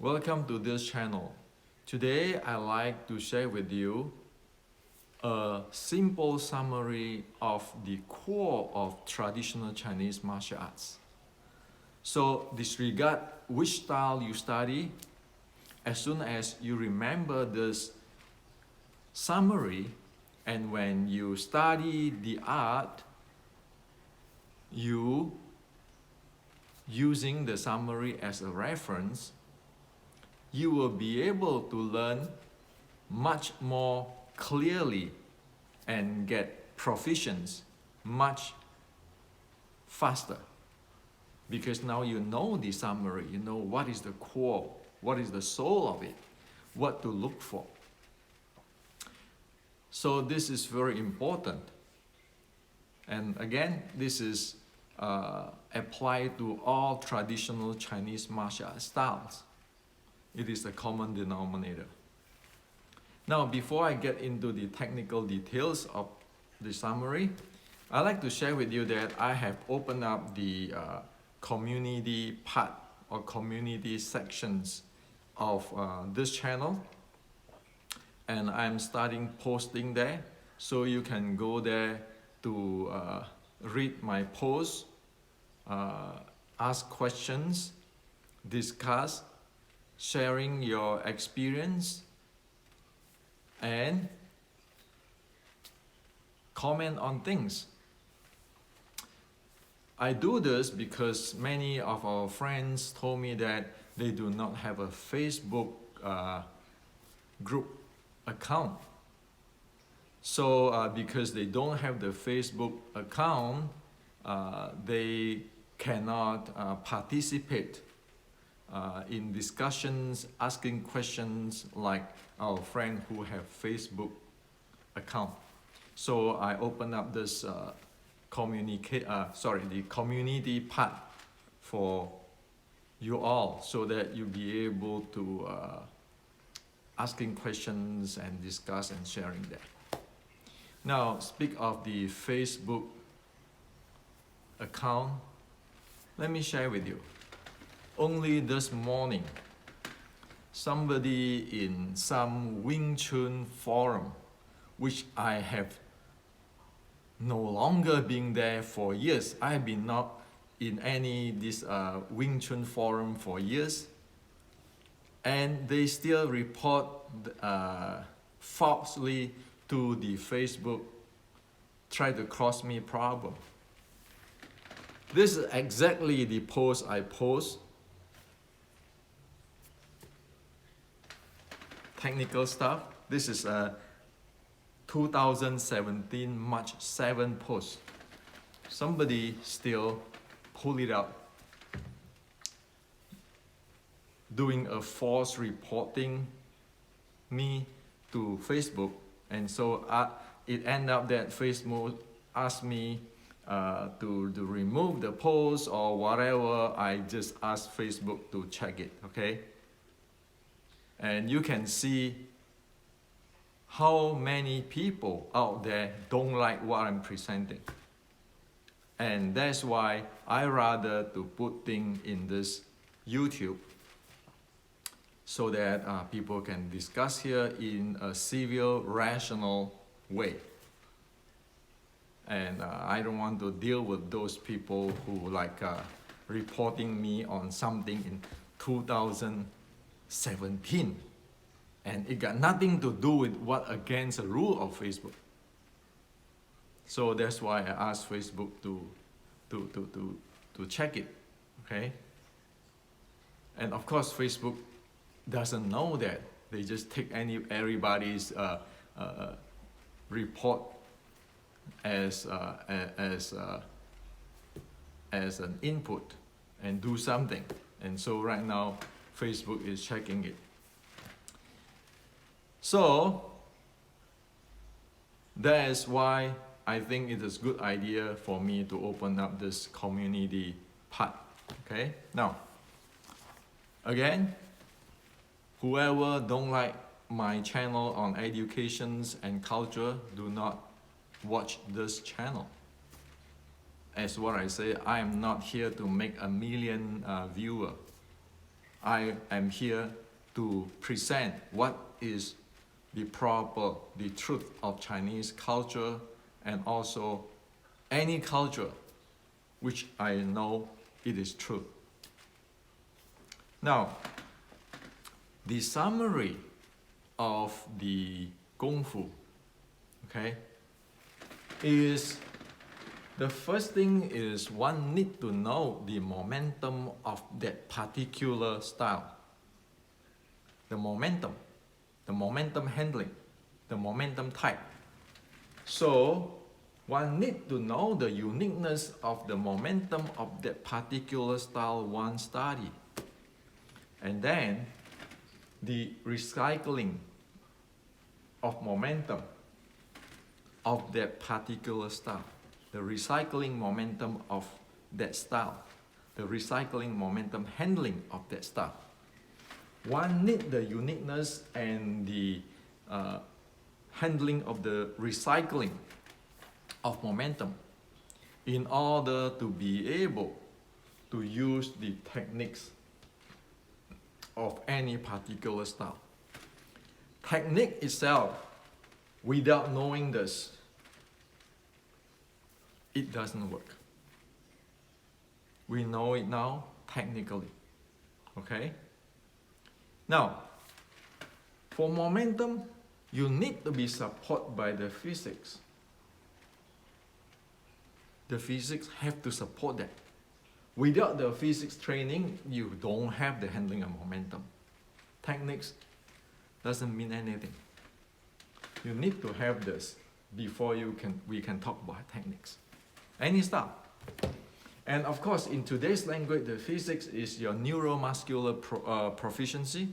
Welcome to this channel. Today I like to share with you a simple summary of the core of traditional Chinese martial arts. So disregard which style you study. As soon as you remember this summary, and when you study the art, you using the summary as a reference, you will be able to learn much more clearly and get proficiency much faster. Because now you know the summary, you know what is the core, what is the soul of it, what to look for. So this is very important. And again, this is applied to all traditional Chinese martial art styles. It is a common denominator. Now, before I get into the technical details of the summary, I'd like to share with you that I have opened up the community part or community sections of this channel, and I'm starting posting there, so you can go there to read my posts, ask questions, discuss, sharing your experience, and comment on things. I do this because many of our friends told me that they do not have a Facebook group account. So because they don't have the Facebook account, they cannot participate in discussions, asking questions like our friend who have Facebook account. So I open up this the community part for you all, so that you'll be able to asking questions and discuss and sharing that. Now, speak of the Facebook account, let me share with you. Only this morning, somebody in some Wing Chun forum, which I have no longer been there for years. I have been not in any this Wing Chun forum for years, and they still report falsely to the Facebook, try to cross me problem. This is exactly the post I post. Technical stuff. This is a 2017 March 7 post. Somebody still pull it out, doing a false reporting me to Facebook, and so it ended up that Facebook asked me to remove the post or whatever. I just asked Facebook to check it, okay? And you can see how many people out there don't like what I'm presenting. And that's why I rather to put things in this YouTube, so that people can discuss here in a civil, rational way. And I don't want to deal with those people who like reporting me on something in 2017, and it got nothing to do with what against the rule of Facebook. So that's why I asked Facebook to check it, okay? And of course, Facebook doesn't know that. They just take everybody's report as an input and do something. And so right now, Facebook is checking it. So that is why I think it is a good idea for me to open up this community part. Okay, now again, whoever don't like my channel on educations and culture, do not watch this channel. As what I say, I am not here to make a million viewer. I am here to present what is the truth of Chinese culture, and also any culture which I know it is true. Now, the summary of the Kung Fu, okay, is the first thing is one need to know the momentum of that particular style. The momentum handling, the momentum type. So one need to know the uniqueness of the momentum of that particular style one study. And then the recycling of momentum of that particular style. The recycling momentum of that style. The recycling momentum handling of that style. One needs the uniqueness and the handling of the recycling of momentum in order to be able to use the techniques of any particular style. Technique itself, without knowing this, it doesn't work. We know it now technically, okay? Now, for momentum, you need to be supported by the physics. The physics have to support that. Without the physics training, you don't have the handling of momentum. Techniques doesn't mean anything. You need to have this before we can talk about techniques. Any style. And of course, in today's language, the physics is your neuromuscular proficiency,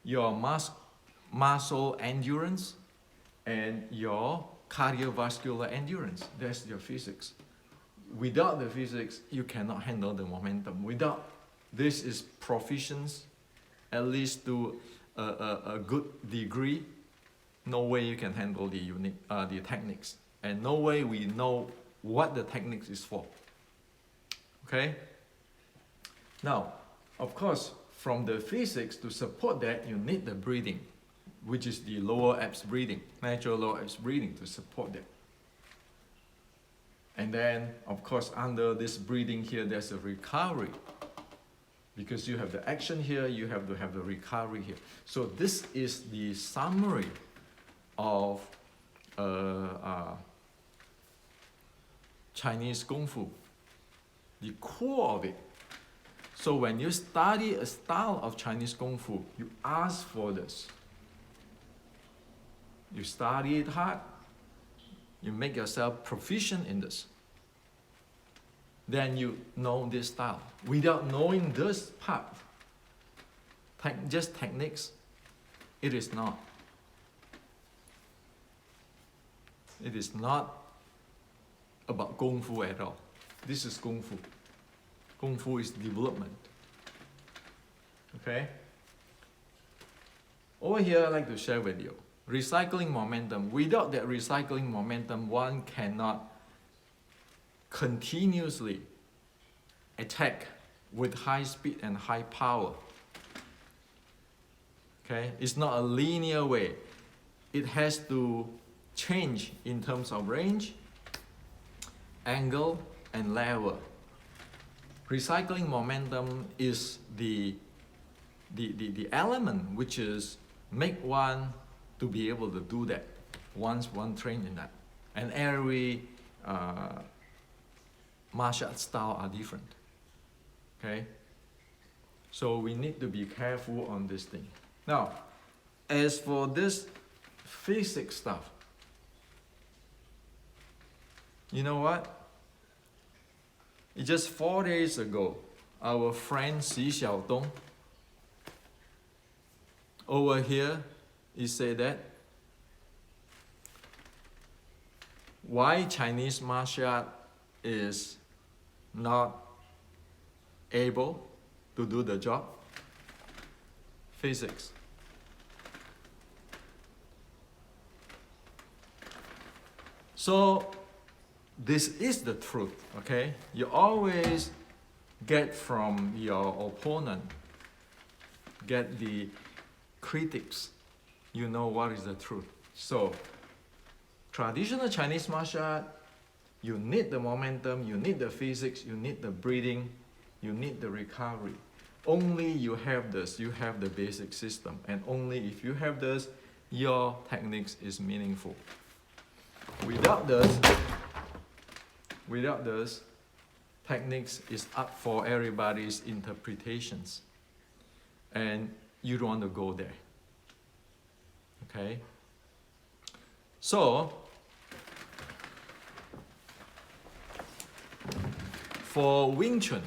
your muscle endurance, and your cardiovascular endurance. That's your physics. Without the physics, you cannot handle the momentum. Without this is proficiency, at least to a good degree, no way you can handle the techniques. And no way we know what the techniques is for. Okay? Now, of course, from the physics to support that, you need the breathing, which is the lower abs breathing, natural lower abs breathing to support that. And then, of course, under this breathing here, there's a recovery. Because you have the action here, you have to have the recovery here. So this is the summary of Chinese Kung Fu, the core of it. So when you study a style of Chinese Kung Fu, you ask for this. You study it hard, you make yourself proficient in this. Then you know this style. Without knowing this part, just techniques, it is not. It is not about Kung Fu at all. This is Kung Fu. Kung Fu is development. Okay? Over here, I'd like to share with you. Recycling momentum. Without that recycling momentum, one cannot continuously attack with high speed and high power. Okay? It's not a linear way. It has to change in terms of range, angle, and level. Recycling momentum is the element which is make one to be able to do that once one trained in that. And every martial art style are different. Okay? So we need to be careful on this thing. Now, as for this physics stuff, you know what? Just 4 days ago, our friend Xi Xiaodong over here, he said that why Chinese martial art is not able to do the job? Physics. So this is the truth, okay? You always get from your opponent get the critics, you know what is the truth. So, traditional Chinese martial art, you need the momentum, you need the physics, you need the breathing, you need the recovery. Only you have this, you have the basic system. And only if you have this, your techniques is meaningful. Without this, techniques is up for everybody's interpretations. And you don't want to go there. Okay? So, for Wing Chun,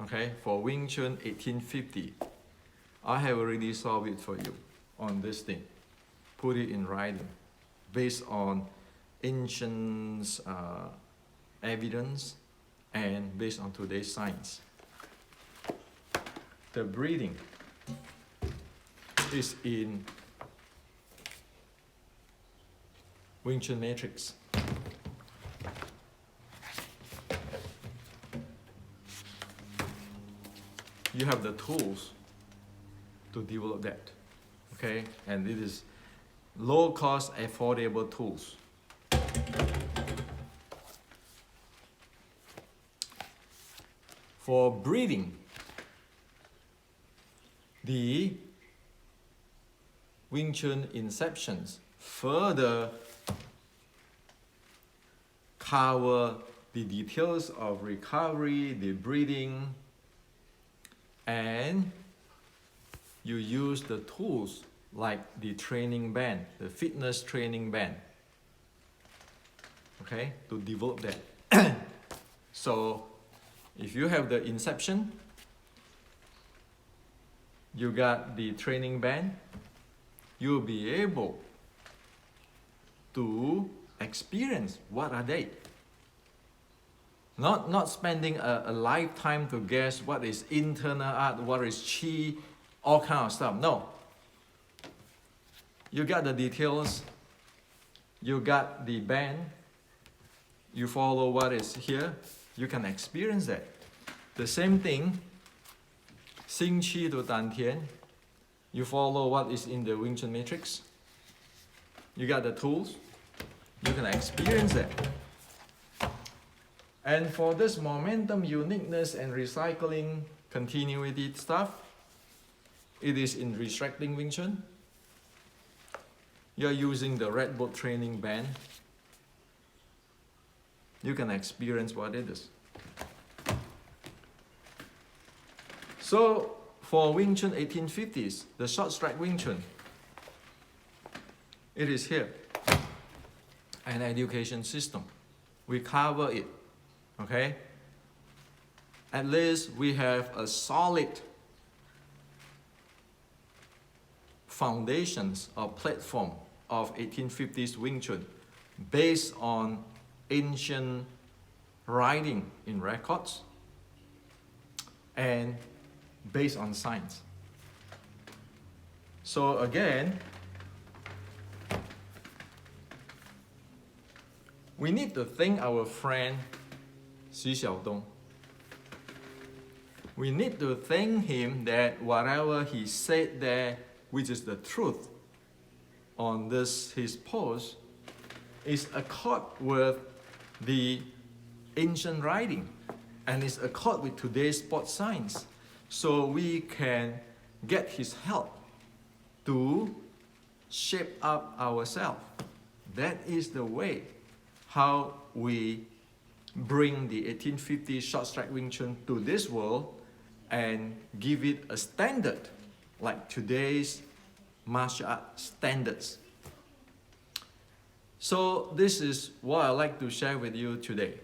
okay, for Wing Chun 1850, I have already solved it for you on this thing. Put it in writing, based on ancient evidence and based on today's science. The breathing is in Wing Chun matrix. You have the tools to develop that, okay? And it is low cost, affordable tools. For breathing, the Wing Chun inceptions further cover the details of recovery, the breathing, and you use the tools like the training band, the fitness training band, okay, to develop that. So if you have the inception, you got the training band, you'll be able to experience what are they. Not spending a lifetime to guess what is internal art, what is Qi, all kind of stuff. No. You got the details, you got the band, you follow what is here, you can experience that. The same thing, Xing Qi to Dan Tian, you follow what is in the Wing Chun matrix, you got the tools, you can experience that. And for this momentum, uniqueness, and recycling continuity stuff, it is in restricting Wing Chun. You're using the Red Boat training band. You can experience what it is. So, for Wing Chun 1850s, the short strike Wing Chun, it is here. An education system. We cover it. Okay? At least we have a solid foundations or platform of 1850s Wing Chun based on ancient writing in records and based on science. So again, we need to thank our friend Xu Xiaodong. We need to thank him that whatever he said there, which is the truth on this his post, is accord with the ancient writing and is accord with today's sports science. So we can get his help to shape up ourselves. That is the way how we bring the 1850 short strike Wing Chun to this world and give it a standard like today's martial art standards. So this is what I'd like to share with you today.